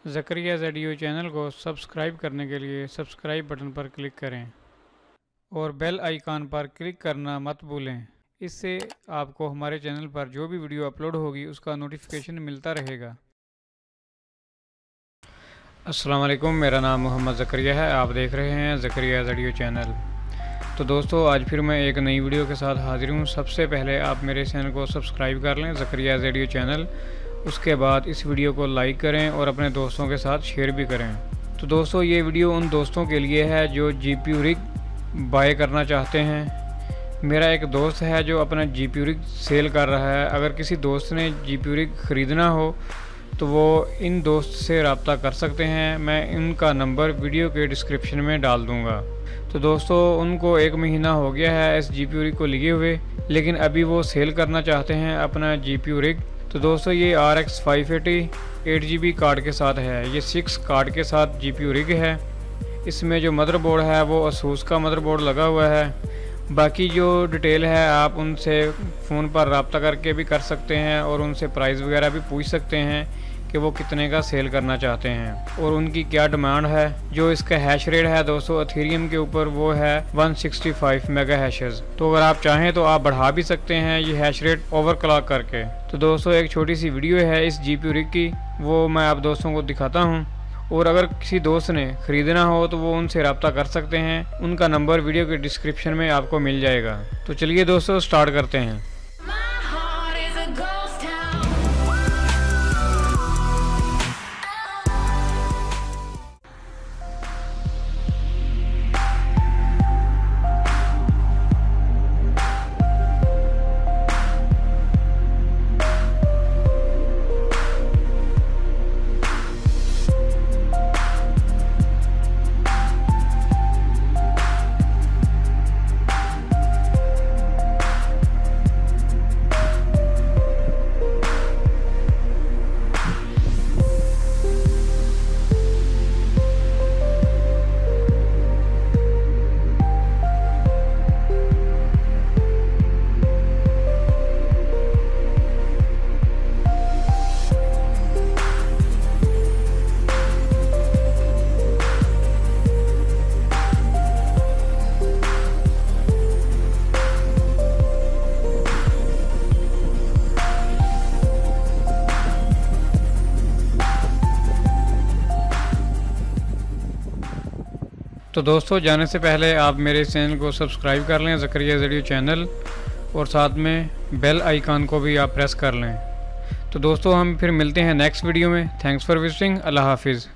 Zakaria ज़ेडियो channel को subscribe करने के लिए सब्सक्राइब बटन पर क्लिक करें और बेल आइकन पर क्लिक करना मत भूलें। इससे आपको हमारे चैनल पर जो भी वीडियो अपलोड होगी उसका नोटिफिकेशन मिलता रहेगा। अस्सलाम वालेकुम, मेरा नाम मोहम्मद ज़करिया है। आप देख रहे हैं ज़करिया ज़ेडियो चैनल। तो दोस्तों, आज फिर मैं एक नई वीडियो के साथ हाजिर हूँ। सबसे पहले आप मेरे चैनल को सब्सक्राइब कर लें, ज़करिया ज़ेडियो चैनल। उसके बाद इस वीडियो को लाइक करें और अपने दोस्तों के साथ शेयर भी करें। तो दोस्तों, ये वीडियो उन दोस्तों के लिए है जो GPU रिग बाय करना चाहते हैं। मेरा एक दोस्त है जो अपना GPU रिग सेल कर रहा है। अगर किसी दोस्त ने GPU रिग ख़रीदना हो तो वो इन दोस्त से रब्ता कर सकते हैं। मैं इनका नंबर वीडियो के डिस्क्रिप्शन में डाल दूँगा। तो दोस्तों, उनको 1 महीना हो गया है इस GPU रिग को लिए हुए, लेकिन अभी वो सेल करना चाहते हैं अपना GPU रिग। तो दोस्तों, ये RX 580 8GB कार्ड के साथ है। ये 6 कार्ड के साथ GPU रिग है। इसमें जो मदरबोर्ड है वो ASUS का मदरबोर्ड लगा हुआ है। बाकी जो डिटेल है आप उनसे फ़ोन पर रब्ता करके भी कर सकते हैं और उनसे प्राइस वगैरह भी पूछ सकते हैं कि वो कितने का सेल करना चाहते हैं और उनकी क्या डिमांड है। जो इसका हैश रेट है दोस्तों एथेरियम के ऊपर वो है 165 मेगा हैशेस। तो अगर आप चाहें तो आप बढ़ा भी सकते हैं ये हैश रेट ओवरक्लॉक करके। तो दोस्तों, एक छोटी सी वीडियो है इस GPU रिग की, वो मैं आप दोस्तों को दिखाता हूँ। और अगर किसी दोस्त ने ख़रीदना हो तो वो उनसे रब्ता कर सकते हैं। उनका नंबर वीडियो के डिस्क्रिप्शन में आपको मिल जाएगा। तो चलिए दोस्तों, स्टार्ट करते हैं। तो दोस्तों, जाने से पहले आप मेरे चैनल को सब्सक्राइब कर लें, ज़करिया ज़ेडियो चैनल, और साथ में बेल आइकन को भी आप प्रेस कर लें। तो दोस्तों, हम फिर मिलते हैं नेक्स्ट वीडियो में। Thanks for visiting. अल्लाह हाफिज़।